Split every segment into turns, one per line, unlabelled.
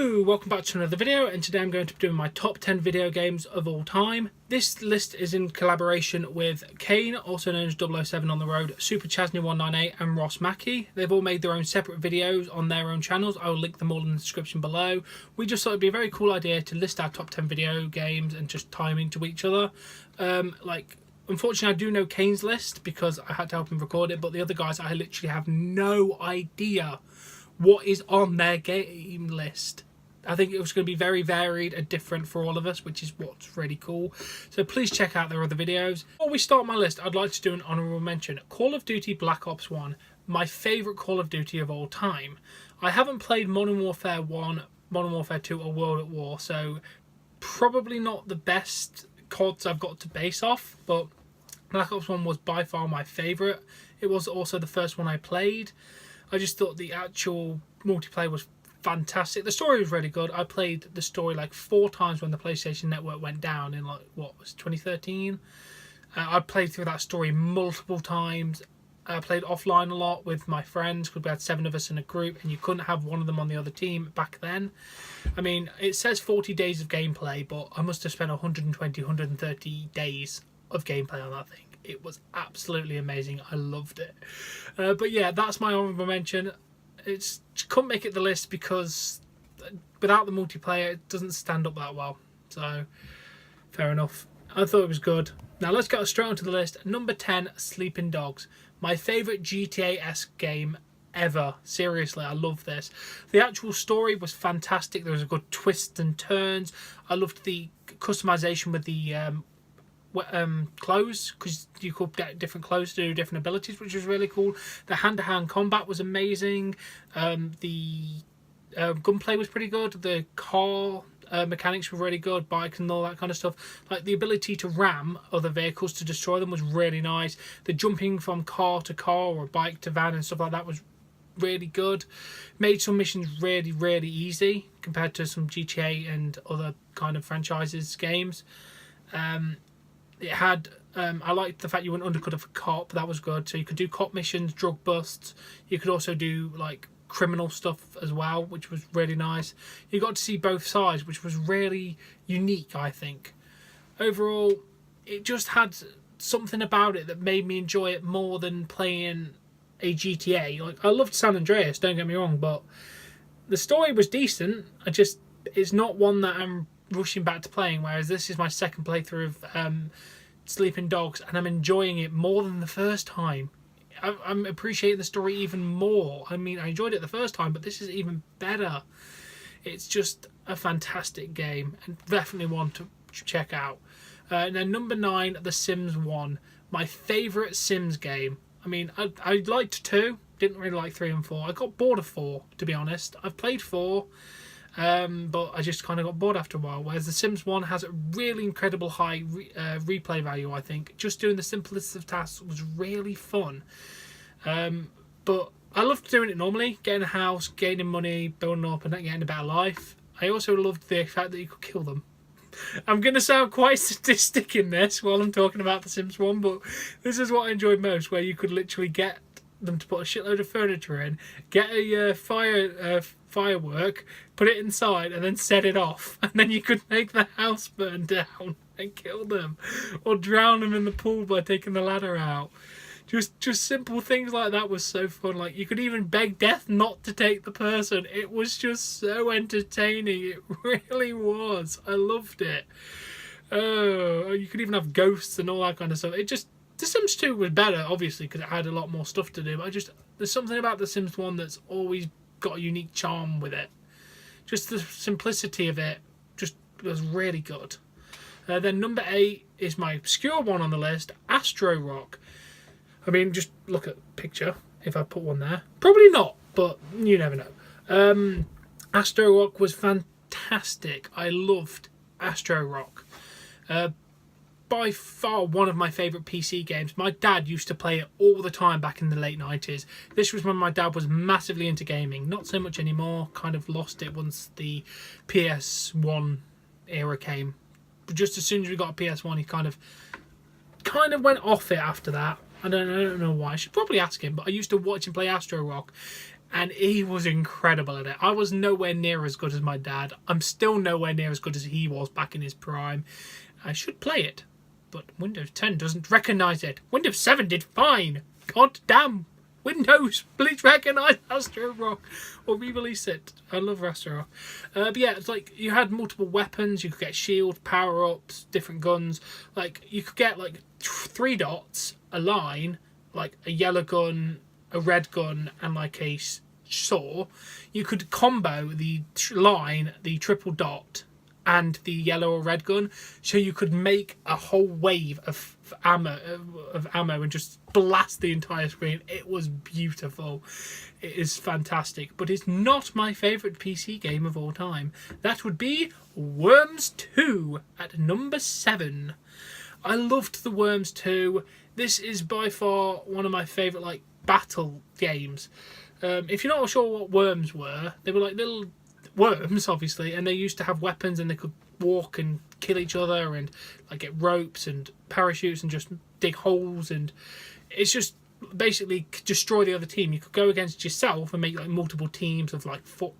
Hello, welcome back to another video, and today I'm going to be doing my top 10 video games of all time. This list is in collaboration with Caine, also known as 007 on the road, SuperChazney 198 and Mackie. They've all made their own separate videos on their own channels. I will link them all in the description below. We just thought it'd be a very cool idea to list our top 10 video games and just tie them into each other. Unfortunately, I do know Caine's list because I had to help him record it, but the other guys, I literally have no idea what is on their game list. I think it was going to be very varied and different for all of us, which is what's really cool. So please check out their other videos. Before we start my list, I'd like to do an honourable mention. Call of Duty Black Ops 1, my favourite Call of Duty of all time. I haven't played Modern Warfare 1, Modern Warfare 2 or World at War, so probably not the best CODs I've got to base off, but Black Ops 1 was by far my favourite. It was also the first one I played. I just thought the actual multiplayer was fantastic. The story was really good. I played the story like 4 times when the PlayStation Network went down in 2013. I played through that story multiple times. I played offline a lot with my friends because we had 7 of us in a group and you couldn't have one of them on the other team back then. I mean, it says 40 days of gameplay, but I must have spent 120, 130 days of gameplay on that thing. It was absolutely amazing. I loved it. But yeah, that's my honourable mention. Couldn't make it the list because without the multiplayer, it doesn't stand up that well. So, fair enough. I thought it was good. Now let's get straight onto the list. Number 10, Sleeping Dogs. My favourite GTA-esque game ever. Seriously, I love this. The actual story was fantastic. There was a good twists and turns. I loved the customization with the clothes, because you could get different clothes to do different abilities, which was really cool. The hand-to-hand combat was amazing. The gunplay was pretty good. The car mechanics were really good, bikes and all that kind of stuff. Like the ability to ram other vehicles to destroy them was really nice. The jumping from car to car or bike to van and stuff like that was really good. Made some missions really, really easy compared to some GTA and other kind of franchises games. It had, I liked the fact you went undercover for cop. That was good. So you could do cop missions, drug busts. You could also do like criminal stuff as well, which was really nice. You got to see both sides, which was really unique, I think. Overall, it just had something about it that made me enjoy it more than playing a GTA. Like, I loved San Andreas, don't get me wrong, but the story was decent. It's not one that I'm rushing back to playing, whereas this is my second playthrough of Sleeping Dogs, and I'm enjoying it more than the first time. I'm appreciating the story even more. I mean, I enjoyed it the first time, but this is even better. It's just a fantastic game, and definitely one to check out. And then number 9, The Sims 1. My favourite Sims game. I mean, I liked 2, didn't really like 3 and 4. I got bored of 4, to be honest. I've played 4, but I just kind of got bored after a while, whereas The Sims 1 has a really incredible high replay value, I think. Just doing the simplest of tasks was really fun. But I loved doing it normally, getting a house, gaining money, building up and getting a better life. I also loved the fact that you could kill them. I'm going to sound quite sadistic in this while I'm talking about The Sims 1, but this is what I enjoyed most, where you could literally get them to put a shitload of furniture in, get a firework, put it inside and then set it off, and then you could make the house burn down and kill them, or drown them in the pool by taking the ladder out. Just simple things like that was so fun. Like, you could even beg death not to take the person. It was just so entertaining. It really was. I loved it. Oh, you could even have ghosts and all that kind of stuff. The Sims 2 was better, obviously, because it had a lot more stuff to do. But there's something about The Sims 1 that's always got a unique charm with it. Just the simplicity of it just was really good. Then number 8 is my obscure one on the list, Astro Rock. I mean, just look at the picture, if I put one there. Probably not, but you never know. Astro Rock was fantastic. I loved Astro Rock. By far one of my favourite PC games. My dad used to play it all the time back in the late 90s. This was when my dad was massively into gaming. Not so much anymore. Kind of lost it once the PS1 era came. But just as soon as we got a PS1, he kind of went off it after that. I don't know why. I should probably ask him, but I used to watch him play Astro Rock. and he was incredible at it. I was nowhere near as good as my dad. I'm still nowhere near as good as he was back in his prime. I should play it, but Windows 10 doesn't recognise it. Windows 7 did fine. God damn. Windows, please recognise Astro Rock or re-release it. I love Astro Rock. But yeah, it's like you had multiple weapons. You could get shield, power-ups, different guns. Like you could get like 3 dots, a line, like a yellow gun, a red gun, and like a saw. You could combo the line, the triple dot, and the yellow or red gun, so you could make a whole wave of ammo and just blast the entire screen. It was beautiful. It is fantastic, but it's not my favourite PC game of all time. That would be Worms 2 at number 7. I loved the Worms 2. This is by far one of my favourite like battle games. If you're not sure what Worms were, they were like little worms, obviously, and they used to have weapons and they could walk and kill each other and like get ropes and parachutes and just dig holes, and it's just basically destroy the other team. You could go against yourself and make like multiple teams of like four,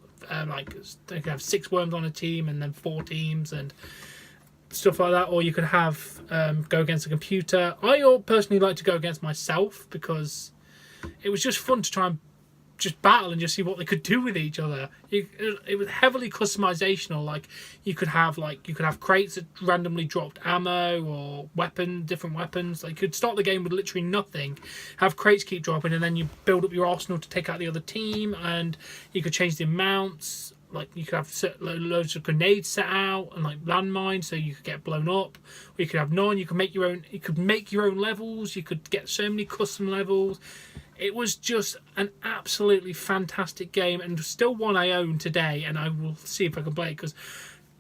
like they could have 6 worms on a team and then 4 teams and stuff like that, or you could have go against a computer. I personally like to go against myself because it was just fun to try and just battle and just see what they could do with each other. It was heavily customizational. Like you could have crates that randomly dropped ammo or different weapons. Like you could start the game with literally nothing, have crates keep dropping, and then you build up your arsenal to take out the other team, and you could change the amounts. Like you could have loads of grenades set out and like landmines, so you could get blown up. Or you could have none. You could make your own. You could make your own levels. You could get so many custom levels. It was just an absolutely fantastic game, and still one I own today, and I will see if I can play it, because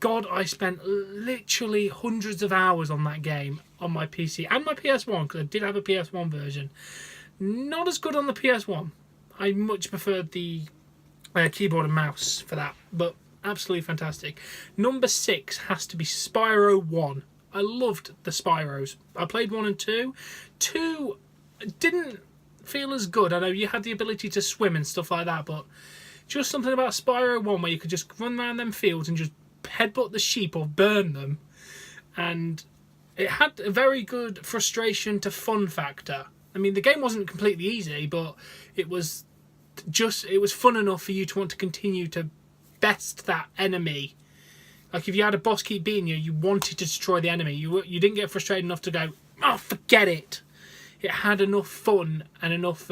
God, I spent literally hundreds of hours on that game on my PC and my PS1, because I did have a PS1 version. Not as good on the PS1. I much preferred the keyboard and mouse for that, but absolutely fantastic. Number 6 has to be Spyro 1. I loved the Spyros. I played 1 and 2. 2 didn't feel as good. I know you had the ability to swim and stuff like that, but just something about Spyro 1 where you could just run around them fields and just headbutt the sheep or burn them, and it had a very good frustration to fun factor. I mean, the game wasn't completely easy, but it was fun enough for you to want to continue to best that enemy. Like if you had a boss keep beating you, you wanted to destroy the enemy. You didn't get frustrated enough to go, oh, forget it. It had enough fun and enough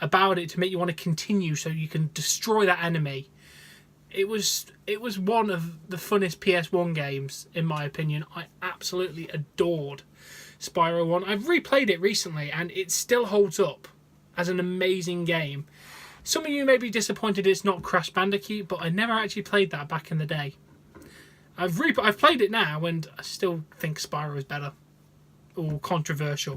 about it to make you want to continue, so you can destroy that enemy. It was one of the funnest PS1 games, in my opinion. I absolutely adored Spyro 1. I've replayed it recently, and it still holds up as an amazing game. Some of you may be disappointed it's not Crash Bandicoot, but I never actually played that back in the day. I've played it now, and I still think Spyro is better. Or controversial.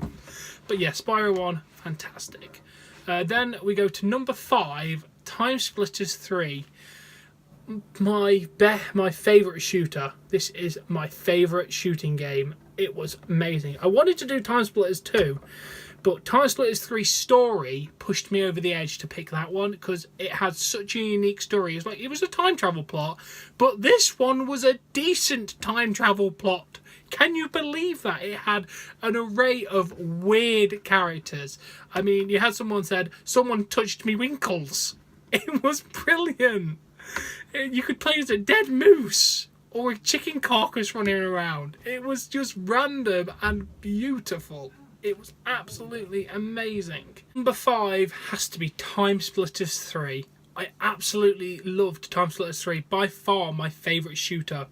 But yeah, Spyro 1, fantastic. Then we go to number 5, Time Splitters 3. My favourite shooter. This is my favourite shooting game. It was amazing. I wanted to do Time Splitters 2, but Time Splitters 3 story pushed me over the edge to pick that one, because it had such a unique story. It was a time travel plot, but this one was a decent time travel plot. Can you believe that? It had an array of weird characters. I mean, you had someone said, someone touched me winkles. It was brilliant. You could play as a dead moose or a chicken carcass running around. It was just random and beautiful. It was absolutely amazing. Number 5 has to be Time Splitters 3. I absolutely loved Time Splitters 3. By far my favourite shooter.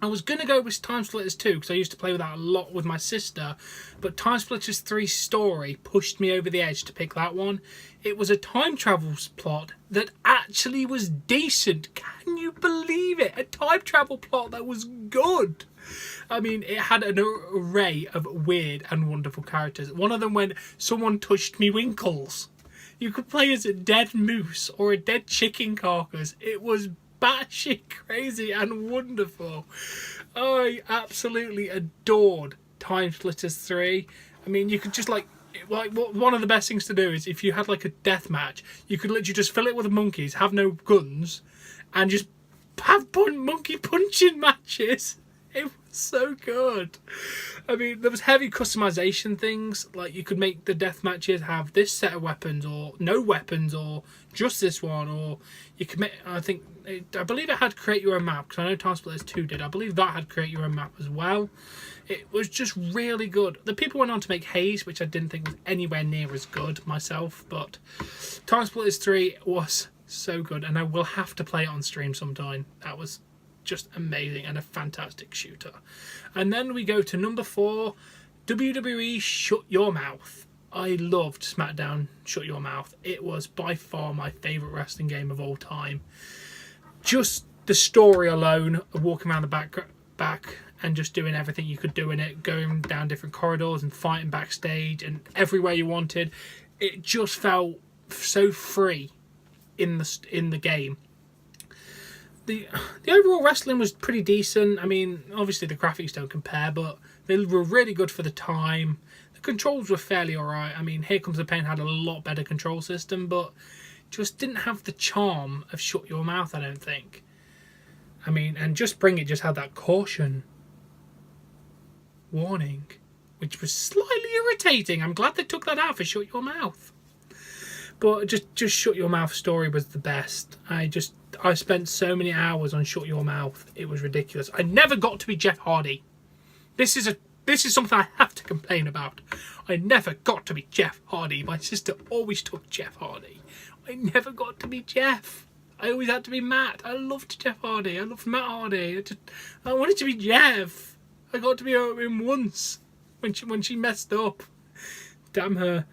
I was going to go with Time Splitters 2 because I used to play with that a lot with my sister, but Time Splitters 3 story pushed me over the edge to pick that one. It was a time travel plot that actually was decent. Can you believe it? A time travel plot that was good. I mean, it had an array of weird and wonderful characters. One of them went, someone touched me winkles. You could play as a dead moose or a dead chicken carcass. It was batshit crazy and wonderful. I absolutely adored Time Splitters 3. I mean, you could just like Like, one of the best things to do is if you had like a death match, you could literally just fill it with monkeys, have no guns, and just have monkey punching matches. It was so good. I mean, there was heavy customization things, like you could make the death matches have this set of weapons or no weapons or just this one, or you could make, I believe it had create your own map, because I know Time Splitters 2 did. I believe that had create your own map as well. It was just really good. The people went on to make Haze, which I didn't think was anywhere near as good myself, but Time Splitters 3 was so good, and I will have to play it on stream sometime. That was just amazing and a fantastic shooter. And then we go to number 4, WWE Shut Your Mouth. I loved SmackDown Shut Your Mouth. It was by far my favourite wrestling game of all time. Just the story alone, walking around the back and just doing everything you could do in it, going down different corridors and fighting backstage and everywhere you wanted. It just felt so free in the game. The overall wrestling was pretty decent. I mean, obviously the graphics don't compare, but they were really good for the time. The controls were fairly alright. I mean, Here Comes the Pain had a lot better control system, but just didn't have the charm of Shut Your Mouth, I don't think. I mean, and Just Bring It just had that caution warning, which was slightly irritating. I'm glad they took that out for Shut Your Mouth. But just Shut Your Mouth story was the best. I spent so many hours on Shut Your Mouth. It was ridiculous. I never got to be Jeff Hardy. This is something I have to complain about. I never got to be Jeff Hardy. My sister always took Jeff Hardy. I never got to be Jeff. I always had to be Matt. I loved Jeff Hardy. I loved Matt Hardy. I wanted to be Jeff. I got to be him once when she messed up. Damn her.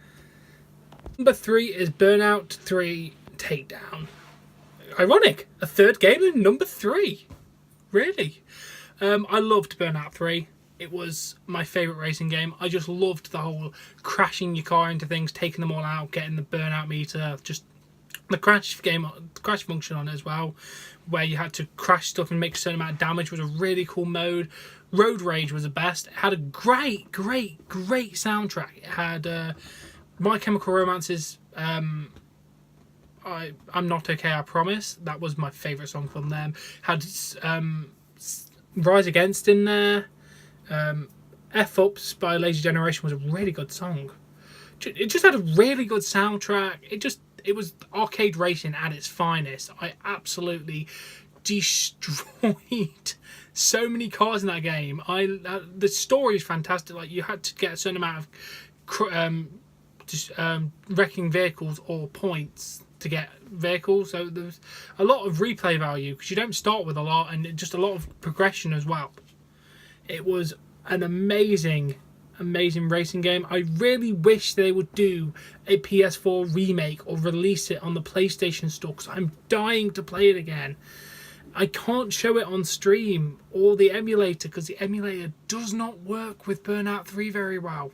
Number 3 is Burnout 3 Takedown. Ironic, a third game in number 3. Really. I loved Burnout 3. It was my favourite racing game. I just loved the whole crashing your car into things, taking them all out, getting the burnout meter, just the crash function on it as well, where you had to crash stuff and make a certain amount of damage was a really cool mode. Road Rage was the best. It had a great soundtrack. It had My Chemical Romance's I'm Not Okay, I Promise. That was my favourite song from them. Had Rise Against in there. F-Ups by Lazy Generation was a really good song. It just had a really good soundtrack. It was arcade racing at its finest. I absolutely destroyed so many cars in that game. The story is fantastic. Like, you had to get a certain amount of wrecking vehicles or points to get vehicles, so there's a lot of replay value because you don't start with a lot, and just a lot of progression as well. It was an amazing racing game. I really wish they would do a PS4 remake or release it on the PlayStation Store, because I'm dying to play it again. I can't show it on stream or the emulator because the emulator does not work with Burnout 3 very well,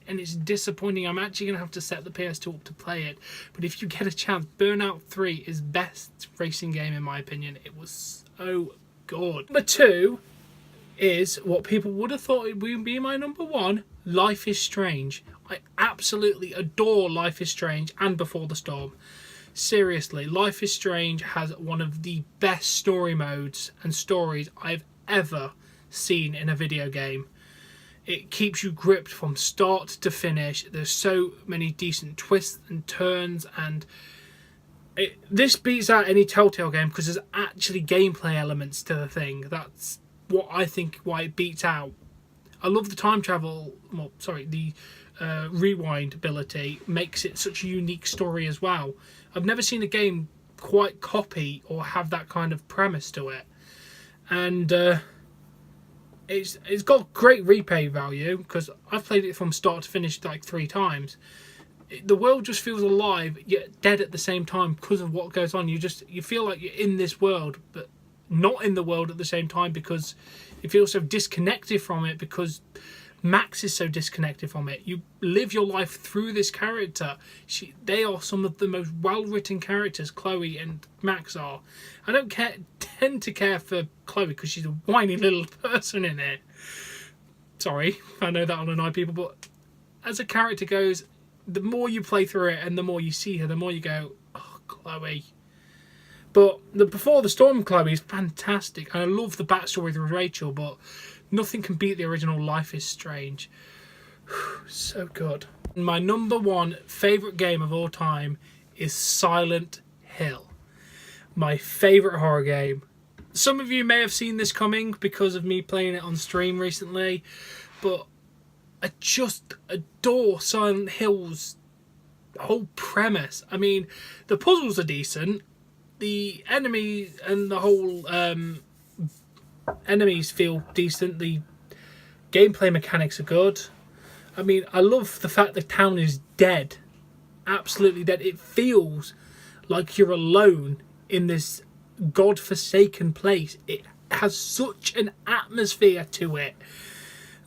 and it's disappointing. I'm actually going to have to set the PS2 up to play it, but if you get a chance, Burnout 3 is best racing game in my opinion. It was so good. Number 2 is what people would have thought it would be my number 1, Life is Strange. I absolutely adore Life is Strange and Before the Storm. Seriously, Life is Strange has one of the best story modes and stories I've ever seen in a video game. It keeps you gripped from start to finish. There's so many decent twists and turns, and this beats out any Telltale game because there's actually gameplay elements to the thing. That's what I think why it beats out. I love the time travel, the rewind ability makes it such a unique story as well. I've never seen a game quite copy or have that kind of premise to it. And it's got great replay value because I've played it from start to finish like 3 times. The world just feels alive yet dead at the same time because of what goes on. You feel like you're in this world but not in the world at the same time because you feel so disconnected from it, because Max is so disconnected from it. You live your life through this character. They are some of the most well-written characters, Chloe and Max are. I don't tend to care for Chloe because she's a whiny little person in it. Sorry, I know that'll annoy people, but as a character goes, the more you play through it and the more you see her, the more you go, oh, Chloe. But Before the Storm Chloe is fantastic. And I love the backstory with Rachel, but nothing can beat the original Life is Strange. So good. My number one favourite game of all time is Silent Hill. My favourite horror game. Some of you may have seen this coming because of me playing it on stream recently, but I just adore Silent Hill's whole premise. I mean, the puzzles are decent. The enemies and the whole enemies feel decent. The gameplay mechanics are good. I mean, I love the fact the town is dead. Absolutely dead. It feels like you're alone in this god-forsaken place. It has such an atmosphere to it.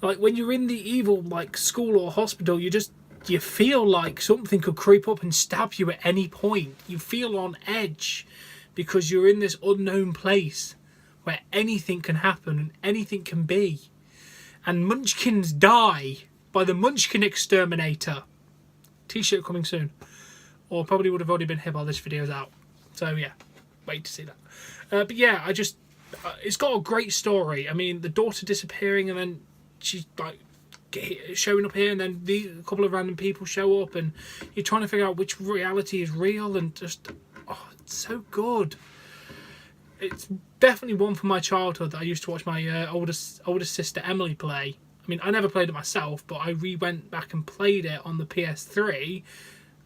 Like, when you're in the evil, like, school or hospital, you feel like something could creep up and stab you at any point. You feel on edge because you're in this unknown place where anything can happen and anything can be. And Munchkins die by the Munchkin Exterminator. T-shirt coming soon. Or probably would have already been here while this video's out. So yeah, wait to see that. But yeah, it's got a great story. I mean, the daughter disappearing and then she's like showing up here, and then a couple of random people show up, and you're trying to figure out which reality is real, and just, oh, it's so good. It's definitely one from my childhood that I used to watch my oldest sister Emily play. I mean, I never played it myself, but I went back and played it on the PS3.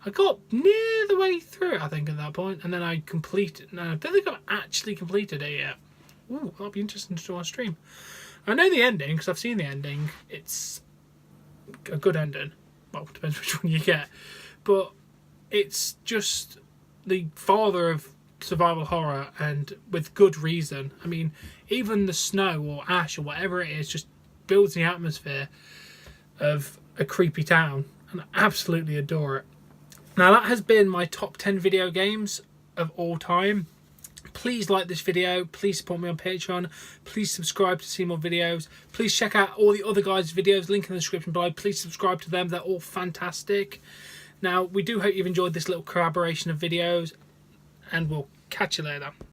I got near the way through it, I think, at that point, and then I completed. No, I don't think I've actually completed it yet. Ooh, that'll be interesting to do on stream. I know the ending because I've seen the ending. It's a good ending. Well, depends which one you get, but it's just the father of survival horror, and with good reason. I mean, even the snow or ash or whatever it is just builds the atmosphere of a creepy town, and I absolutely adore it. Now, that has been my top 10 video games of all time. Please like this video, please support me on Patreon, please subscribe to see more videos, please check out all the other guys' videos, link in the description below, please subscribe to them, they're all fantastic. Now, we do hope you've enjoyed this little collaboration of videos, and we'll catch you later.